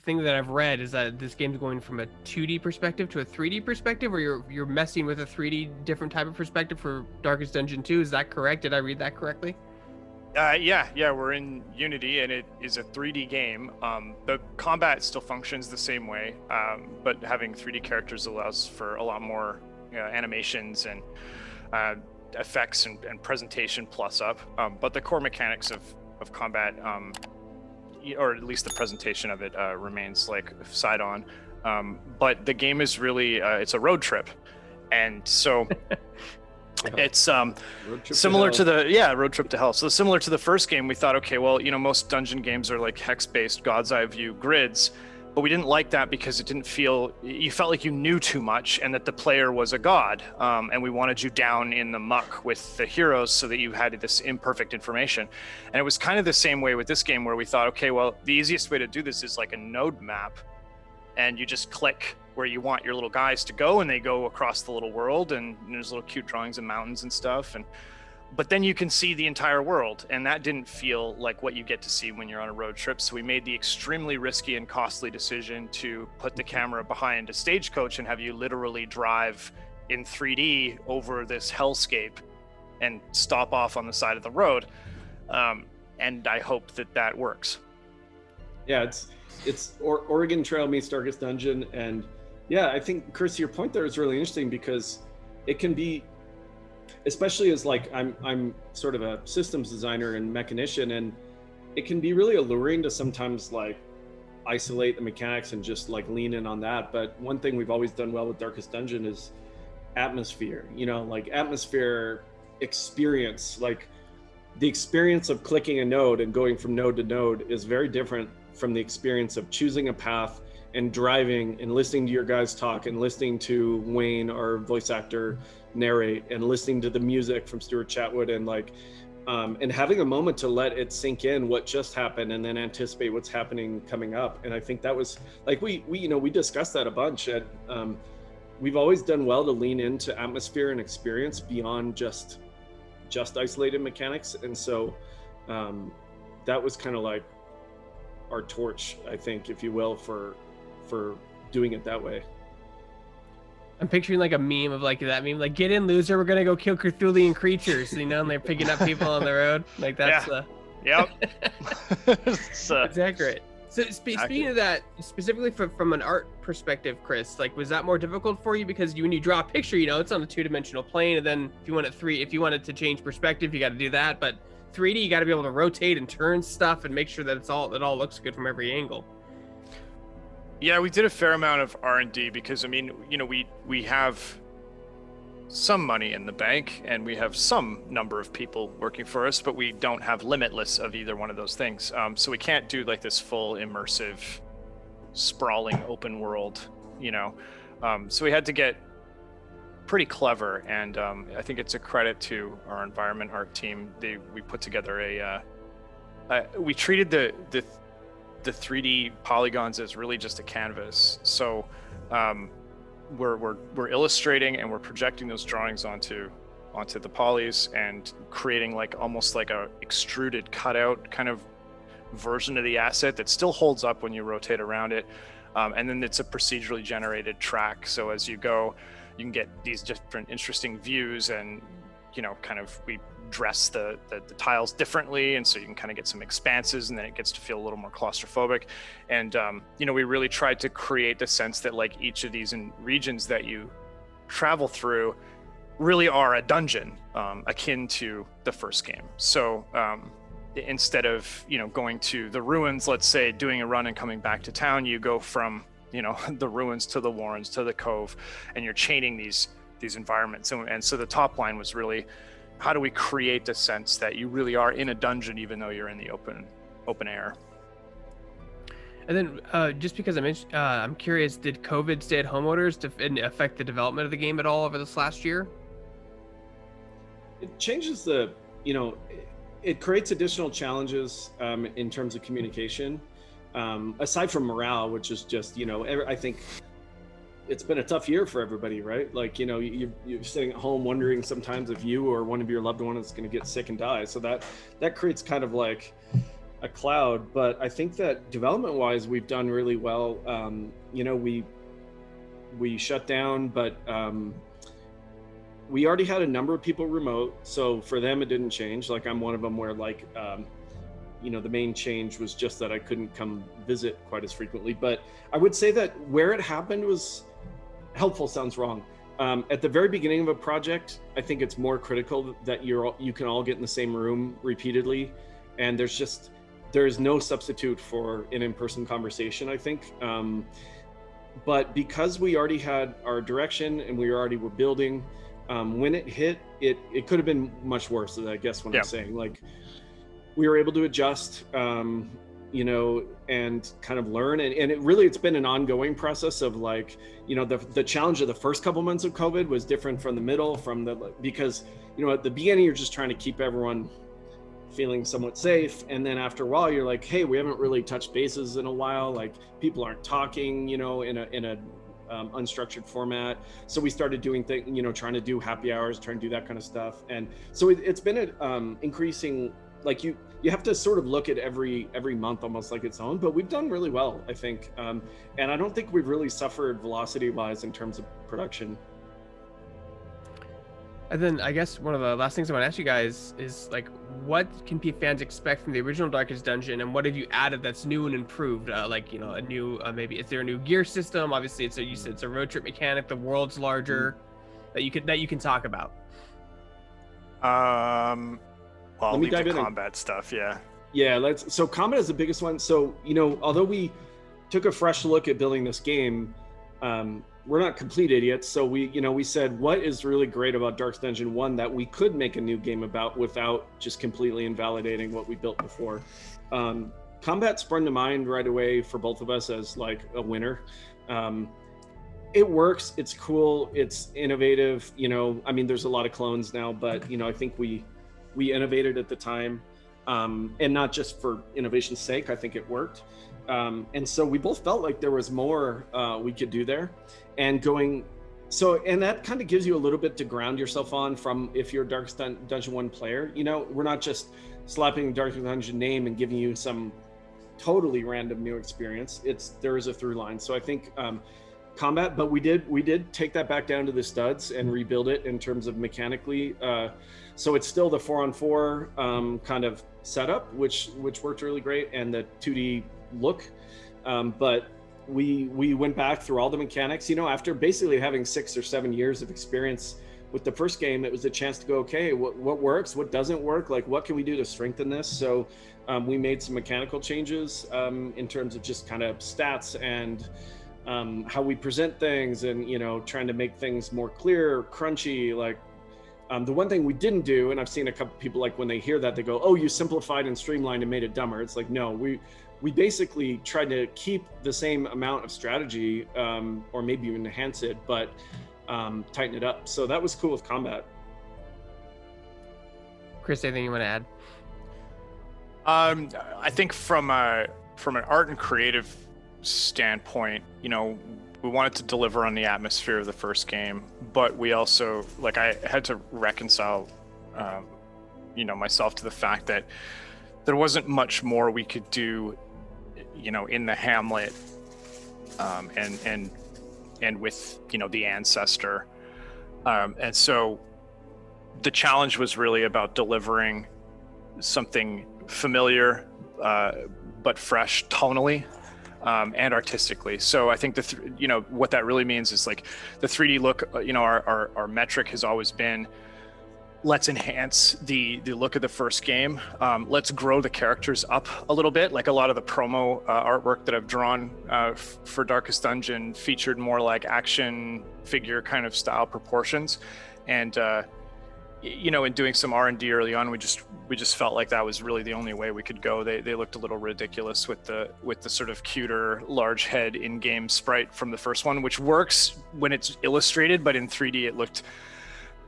Thing that I've read is that this game's going from a 2D perspective to a 3D perspective, or you're messing with a 3D different type of perspective for Darkest Dungeon 2. Is that correct? Did I read that correctly? Yeah, we're in Unity, and it is a 3D game. The combat still functions the same way, but having 3D characters allows for a lot more animations and effects and presentation plus up. But the core mechanics of combat, or at least the presentation of it, remains like side on. But the game is really it's a road trip, and so. It's similar to the road trip to hell. So similar to the first game, we thought, okay, well, most dungeon games are like hex-based God's Eye view grids, but we didn't like that because you felt like you knew too much and that the player was a god, and we wanted you down in the muck with the heroes so that you had this imperfect information. And it was kind of the same way with this game, where we thought, okay, well, the easiest way to do this is like a node map, and you just click where you want your little guys to go, and they go across the little world, and there's little cute drawings of mountains and stuff, but then you can see the entire world, and that didn't feel like what you get to see when you're on a road trip. So we made the extremely risky and costly decision to put the camera behind a stagecoach and have you literally drive in 3D over this hellscape and stop off on the side of the road, and I hope that works. Yeah, it's Oregon Trail meets Darkest Dungeon. And yeah, I think, Chris, your point there is really interesting, because it can be, especially as like I'm sort of a systems designer and mechanician, and it can be really alluring to sometimes like isolate the mechanics and just like lean in on that. But one thing we've always done well with Darkest Dungeon is atmosphere, like atmosphere experience. Like the experience of clicking a node and going from node to node is very different from the experience of choosing a path and driving and listening to your guys talk and listening to Wayne, our voice actor, narrate, and listening to the music from Stuart Chatwood, and like and having a moment to let it sink in what just happened and then anticipate what's happening coming up. And I think that was like we discussed that a bunch. And we've always done well to lean into atmosphere and experience beyond just isolated mechanics. And so that was kind of like our torch, I think, if you will, for doing it that way. I'm picturing like a meme of like that meme, like, get in, loser, we're gonna go kill Cthulhian creatures, and they're picking up people on the road. Like that's yep. It's accurate. So speaking of that, specifically from an art perspective, Chris, like, was that more difficult for you? Because when you draw a picture, it's on a 2-dimensional plane, and then if you wanted to change perspective, you got to do that. But 3D, you got to be able to rotate and turn stuff and make sure that it all looks good from every angle. Yeah, we did a fair amount of R&D because, I mean, we have some money in the bank and we have some number of people working for us, but we don't have limitless of either one of those things. So we can't do like this full immersive, sprawling open world, So we had to get pretty clever, and I think it's a credit to our environment art team. We put together we treated the 3D polygons as really just a canvas. So we're illustrating and we're projecting those drawings onto the polys and creating like almost like a extruded cutout kind of version of the asset that still holds up when you rotate around it. And then it's a procedurally generated track. So as you go, you can get these different interesting views, and kind of we dress the tiles differently, and so you can kind of get some expanses, and then it gets to feel a little more claustrophobic. And we really tried to create the sense that like each of these regions that you travel through really are a dungeon, akin to the first game. So instead of going to the ruins, let's say, doing a run and coming back to town, you go from the ruins to the warrens to the cove, and you're chaining these environments. And so the top line was really, how do we create the sense that you really are in a dungeon even though you're in the open air? And then just because I'm curious, did COVID stay-at-home orders affect the development of the game at all over this last year? It changes it creates additional challenges in terms of communication, aside from morale, which is just, I think it's been a tough year for everybody, right? Like, you know, you're sitting at home wondering sometimes if you or one of your loved ones is going to get sick and die. So that creates kind of like a cloud. But I think that development wise, we've done really well. You know, we shut down, but we already had a number of people remote. So for them, it didn't change. Like I'm one of them where like, you know, the main change was just that I couldn't come visit quite as frequently. But I would say that where it happened was helpful, sounds wrong. At the very beginning of a project, I think it's more critical that you can all get in the same room repeatedly. And there's no substitute for an in-person conversation, I think. But because we already had our direction and we already were building, when it hit, it could have been much worse, I guess what I'm saying. Like, we were able to adjust, you know, and kind of learn. And it's been an ongoing process of like, you know, the challenge of the first couple months of COVID was different from the middle, because, you know, at the beginning, you're just trying to keep everyone feeling somewhat safe. And then after a while, you're like, hey, we haven't really touched bases in a while. Like people aren't talking, you know, in a unstructured format. So we started doing things, you know, trying to do happy hours, trying to do that kind of stuff. And so it's been an increasing, like you have to sort of look at every month almost like its own, but we've done really well, I think. And I don't think we've really suffered velocity wise in terms of production. And then I guess one of the last things I want to ask you guys is like, what can fans expect from the original Darkest Dungeon, and what have you added that's new and improved? Like, you know, a new, maybe is there a new gear system? Obviously you said it's a road trip mechanic, the world's larger, that you can talk about. Well, I'll leave the combat stuff, Yeah, so combat is the biggest one. So, you know, although we took a fresh look at building this game, we're not complete idiots. So we said, what is really great about Darkest Dungeon 1 that we could make a new game about without just completely invalidating what we built before? Combat sprung to mind right away for both of us as like a winner. It works, it's cool, it's innovative. You know, I mean, there's a lot of clones now, but you know, I think we innovated at the time, and not just for innovation's sake. I think it worked, and so we both felt like there was more we could do there, and that kind of gives you a little bit to ground yourself on from if you're a Darkest Dungeon 1 player. You know, we're not just slapping the Darkest Dungeon name and giving you some totally random new experience. There is a through line. So I think combat, but we did take that back down to the studs and rebuild it in terms of mechanically. So it's still the 4-on-4 kind of setup, which worked really great, and the 2D look. But we went back through all the mechanics. You know, after basically having 6 or 7 years of experience with the first game, it was a chance to go, okay, what works, what doesn't work, like what can we do to strengthen this? So we made some mechanical changes in terms of just kind of stats and how we present things, and you know, trying to make things more clear, crunchy. Like the one thing we didn't do, and I've seen a couple people, like when they hear that, they go, oh, you simplified and streamlined and made it dumber. It's like, no, we basically tried to keep the same amount of strategy, or maybe even enhance it, but tighten it up. So that was cool with combat. Chris, anything you want to add? I think from an art and creative standpoint, you know, we wanted to deliver on the atmosphere of the first game, but we also, like, I had to reconcile, you know, myself to the fact that there wasn't much more we could do, you know, in the hamlet, and with, you know, the ancestor, and so the challenge was really about delivering something familiar, but fresh tonally, and artistically. So I think you know, what that really means is like the 3D look. You know, our metric has always been, let's enhance the look of the first game. Let's grow the characters up a little bit. Like a lot of the promo artwork that I've drawn for Darkest Dungeon featured more like action figure kind of style proportions, and you know, in doing some R&D early on, we just felt like that was really the only way we could go. They looked a little ridiculous with the sort of cuter large head in-game sprite from the first one, which works when it's illustrated, but in 3D it looked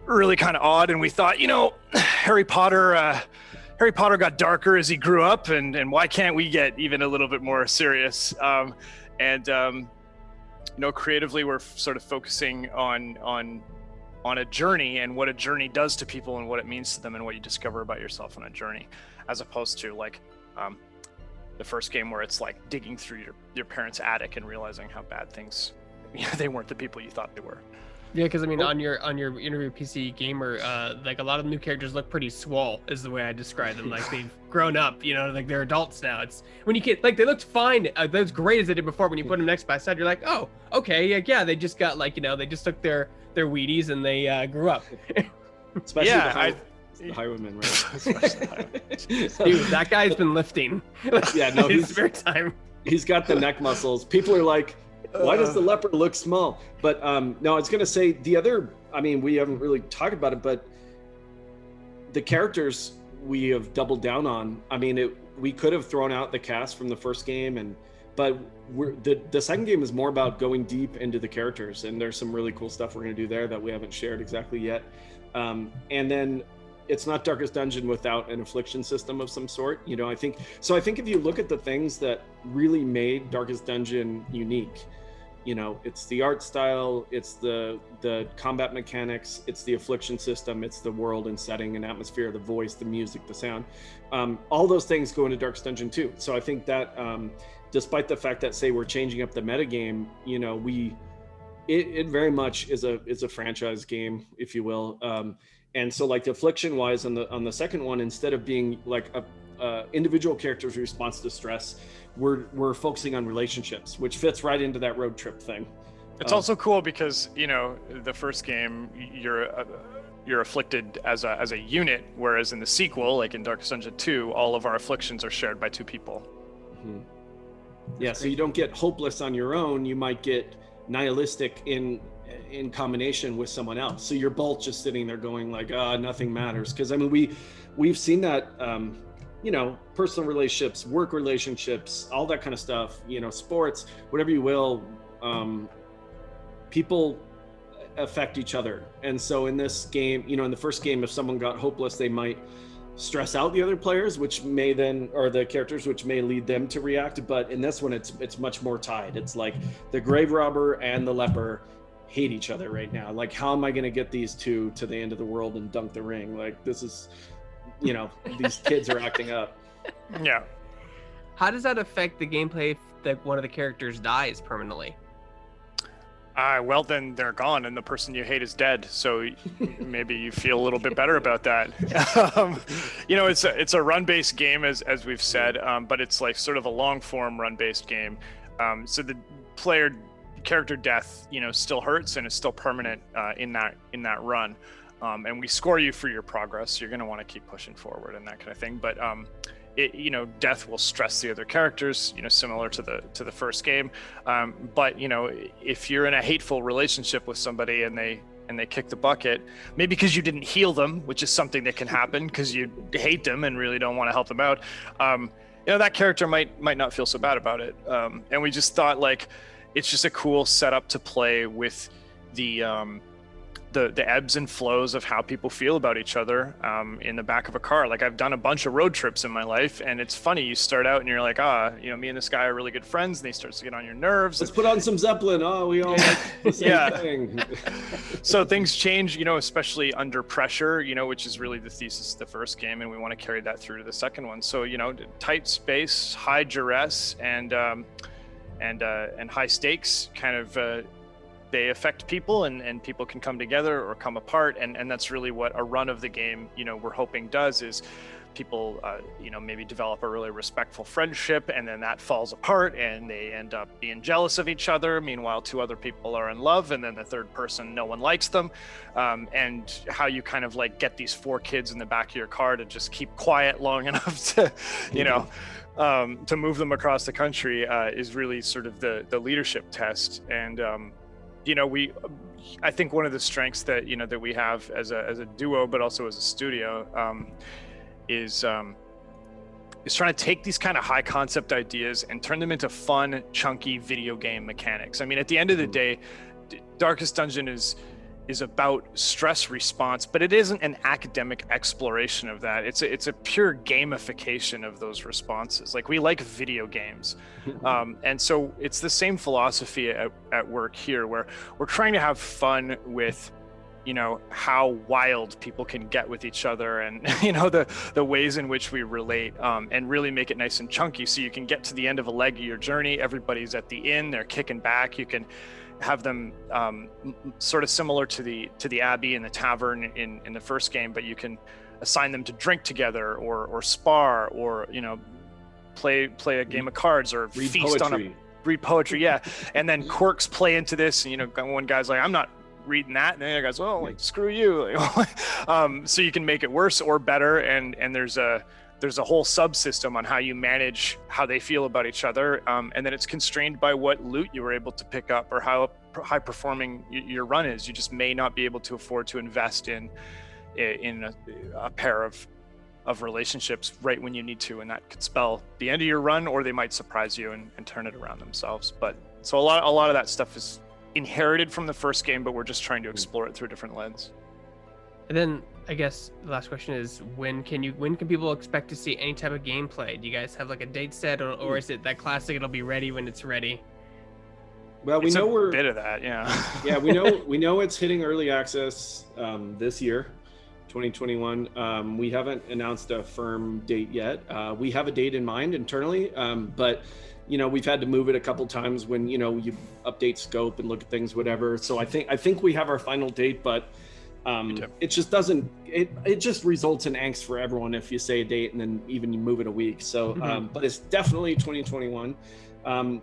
really kind of odd. And we thought, you know, Harry Potter got darker as he grew up, and why can't we get even a little bit more serious? creatively we're sort of focusing on a journey and what a journey does to people and what it means to them and what you discover about yourself on a journey, as opposed to like the first game where it's like digging through your parents' attic and realizing how bad things, they weren't the people you thought they were. Yeah, because I mean, on your interview PC Gamer, like a lot of the new characters look pretty swole, is the way I describe them. Like they've grown up, like they're adults now. It's when you get like they looked fine, they was great as they did before. When you put them next by side, you're like, oh, okay, yeah, they just got like they just took their Wheaties and they grew up. Especially the highwaymen, right? Dude, that guy's been lifting. Yeah, no, his spare time. He's got the neck muscles. People are like, why does the leopard look small? But no, I was gonna say the other. I mean, we haven't really talked about it, but the characters we have doubled down on. I mean, we could have thrown out the cast from the first game, but the second game is more about going deep into the characters, and there's some really cool stuff we're gonna do there that we haven't shared exactly yet. And then it's not Darkest Dungeon without an affliction system of some sort. I think if you look at the things that really made Darkest Dungeon unique, it's the art style, it's the combat mechanics, it's the affliction system, it's the world and setting and atmosphere, the voice, the music, the sound. All those things go into Darkest Dungeon too. So I think that despite the fact that, say, we're changing up the metagame, it very much is a franchise game, if you will. And so, like, the affliction wise on the second one, instead of being like a individual character's response to stress, we're focusing on relationships, which fits right into that road trip thing. It's also cool because the first game you're afflicted as a unit, whereas in the sequel, like in Darkest Dungeon 2, all of our afflictions are shared by two people. Mm-hmm. Yeah, so you don't get hopeless on your own. You might get nihilistic in combination with someone else. So you're both just sitting there going like, nothing matters. Because I mean, we've seen that, personal relationships, work relationships, all that kind of stuff, sports, whatever you will, people affect each other. And so in this game, in the first game, if someone got hopeless, they might stress out the other players, which may then, or the characters, which may lead them to react. But in this one, it's much more tied. It's like the grave robber and the leper hate each other right now. Like, how am I going to get these two to the end of the world and dunk the ring? Like, this is, these kids are acting up. Yeah. How does that affect the gameplay if one of the characters dies permanently? Well, then they're gone, and the person you hate is dead. So maybe you feel a little bit better about that. It's a run-based game, as we've said, but it's like sort of a long-form run-based game. So the player character death, still hurts and is still permanent in that run. And we score you for your progress. You're going to want to keep pushing forward and that kind of thing. But death will stress the other characters, similar to the first game. But if you're in a hateful relationship with somebody and they kick the bucket, maybe because you didn't heal them, which is something that can happen because you hate them and really don't want to help them out, that character might not feel so bad about it. And we just thought, like, it's just a cool setup to play with the ebbs and flows of how people feel about each other in the back of a car. Like, I've done a bunch of road trips in my life, and it's funny. You start out and you're like, me and this guy are really good friends, and he starts to get on your nerves. Let's put on some Zeppelin. We all like the same thing. So things change, especially under pressure, which is really the thesis of the first game, and we want to carry that through to the second one. So, tight space, high duress, and high stakes kind of they affect people, and people can come together or come apart, and that's really what a run of the game we're hoping does, is people maybe develop a really respectful friendship, and then that falls apart and they end up being jealous of each other. Meanwhile, two other people are in love, and then the third person, no one likes them. And how you kind of like get these four kids in the back of your car to just keep quiet long enough to to move them across the country is really sort of the leadership test. And I think one of the strengths that that we have as a duo, but also as a studio, is trying to take these kind of high concept ideas and turn them into fun, chunky video game mechanics. I mean, at the end of the day, Darkest Dungeon is is about stress response, but it isn't an academic exploration of that. It's a pure gamification of those responses. Like, we like video games. And so it's the same philosophy at work here, where we're trying to have fun with, you know, how wild people can get with each other, and, you know, the ways in which we relate, and really make it nice and chunky. So you can get to the end of a leg of your journey. Everybody's at the inn, they're kicking back. You can have them sort of similar to the Abbey and the Tavern in the first game, but you can assign them to drink together, or spar, or, you know, play a game of cards, or read poetry. Yeah. And then quirks play into this, and, you know, one guy's like, I'm not reading that, and the other guy's, well, like, screw you. So you can make it worse or better, and there's a whole subsystem on how you manage how they feel about each other, and then it's constrained by what loot you were able to pick up, or how high performing your run is. You just may not be able to afford to invest in a pair of relationships right when you need to, and that could spell the end of your run, or they might surprise you and turn it around themselves. But so a lot of that stuff is inherited from the first game, but we're just trying to explore it through a different lens. And then I guess the last question is, when can people expect to see any type of gameplay? Do you guys have like a date set, or is it that classic, it'll be ready when it's ready? Well, we know we're a bit of that, yeah. Yeah, we know it's hitting early access this year, 2021. We haven't announced a firm date yet. We have a date in mind internally, but, you know, we've had to move it a couple times when, you know, you update scope and look at things, whatever. So I think we have our final date, but it just doesn't, it just results in angst for everyone if you say a date and then even you move it a week. So, but it's definitely 2021.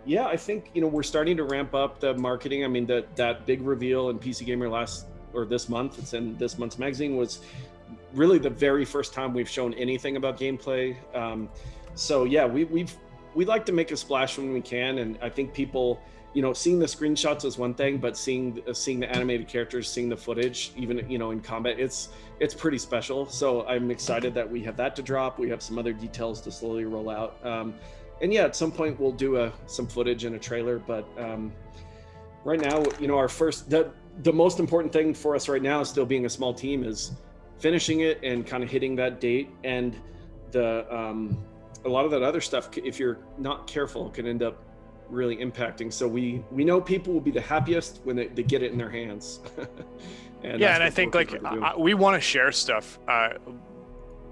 Yeah, I think, you know, we're starting to ramp up the marketing. I mean, that big reveal in PC Gamer this month, it's in this month's magazine, was really the very first time we've shown anything about gameplay. So yeah, we like to make a splash when we can, and I think people, you know, seeing the screenshots is one thing, but seeing the animated characters, seeing the footage, even, you know, in combat, it's pretty special. So I'm excited that we have that to drop. We have some other details to slowly roll out. And yeah, at some point we'll do some footage and a trailer, but right now, you know, the most important thing for us right now, still being a small team, is finishing it and kind of hitting that date. And a lot of that other stuff, if you're not careful, can end up really impacting. So we know people will be the happiest when they get it in their hands. And I think, like, we want to share stuff,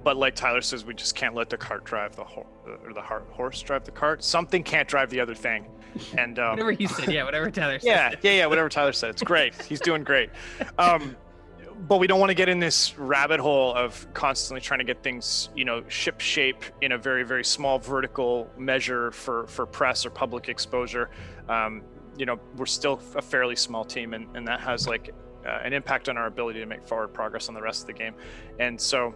but like Tyler says, we just can't let the cart drive the horse, or the horse drive the cart. Something can't drive the other thing. And whatever he said, whatever Tyler said. Yeah, whatever Tyler said. It's great. He's doing great. But we don't want to get in this rabbit hole of constantly trying to get things, you know, ship shape in a very, very small vertical measure for press or public exposure. You know, we're still a fairly small team, and that has like an impact on our ability to make forward progress on the rest of the game. And so,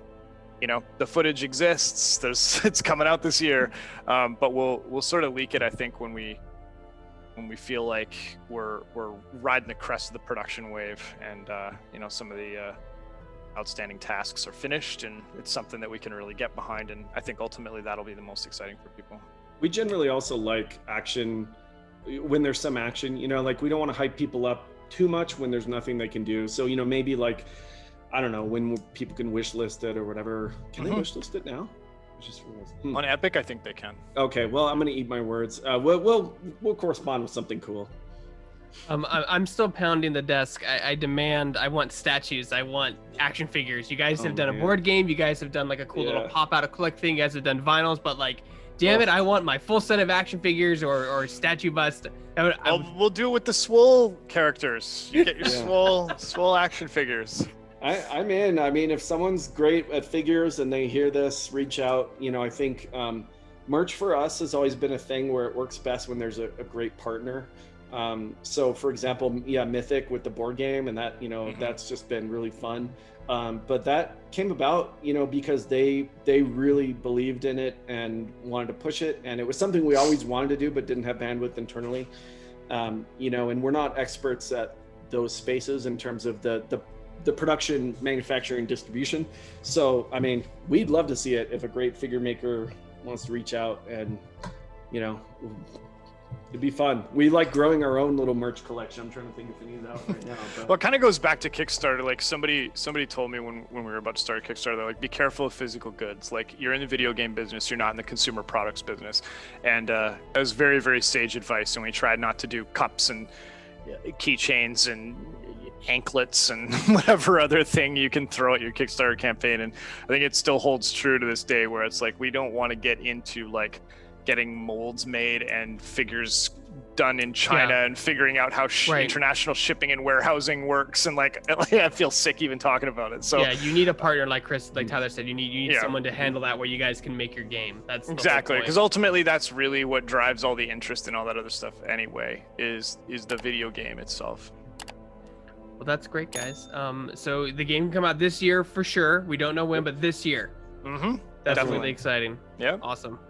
you know, the footage exists. It's coming out this year, but we'll sort of leak it, I think, when we feel like we're riding the crest of the production wave, and you know, some of the outstanding tasks are finished, and it's something that we can really get behind. And I think ultimately that'll be the most exciting for people. We generally also like action when there's some action, you know, like we don't want to hype people up too much when there's nothing they can do. So, you know, maybe like, I don't know, when people can wish list it or whatever. Can they wish list it now? On Epic, I think they can. Okay, well, I'm gonna eat my words. We'll correspond with something cool. I'm still pounding the desk. I want statues. I want action figures. You guys have done a board game. You guys have done like a cool little pop out of collect thing. You guys have done vinyls, but like, damn it, I want my full set of action figures or statue bust. We'll do it with the swole characters. You get your swole action figures. I'm in. I mean, if someone's great at figures and they hear this, reach out. You know, I think merch for us has always been a thing where it works best when there's a great partner. So, for example, Mythic with the board game, and that, you know, that's just been really fun. But that came about, you know, because they really believed in it and wanted to push it, and it was something we always wanted to do but didn't have bandwidth internally. You know, and we're not experts at those spaces in terms of the production, manufacturing, distribution. So, I mean, we'd love to see it if a great figure maker wants to reach out, and, you know, It'd be fun. We like growing our own little merch collection. I'm trying to think if any is out right now. But... Well, it kind of goes back to Kickstarter. Like somebody told me when we were about to start Kickstarter, they're like, be careful of physical goods. Like you're in the video game business, you're not in the consumer products business. And that was very, very sage advice. And we tried not to do cups and keychains and anklets and whatever other thing you can throw at your Kickstarter campaign. And I think it still holds true to this day, where it's like we don't want to get into like getting molds made and figures done in China and figuring out how international shipping and warehousing works. And like I feel sick even talking about it. So yeah, you need a partner like Chris, like Tyler said, you need someone to handle that where you guys can make your game. That's exactly, because ultimately that's really what drives all the interest and all that other stuff anyway, is the video game itself. Well, that's great, guys. So the game can come out this year for sure. We don't know when, but this year. Mm-hmm. That's really exciting. Yeah. Awesome.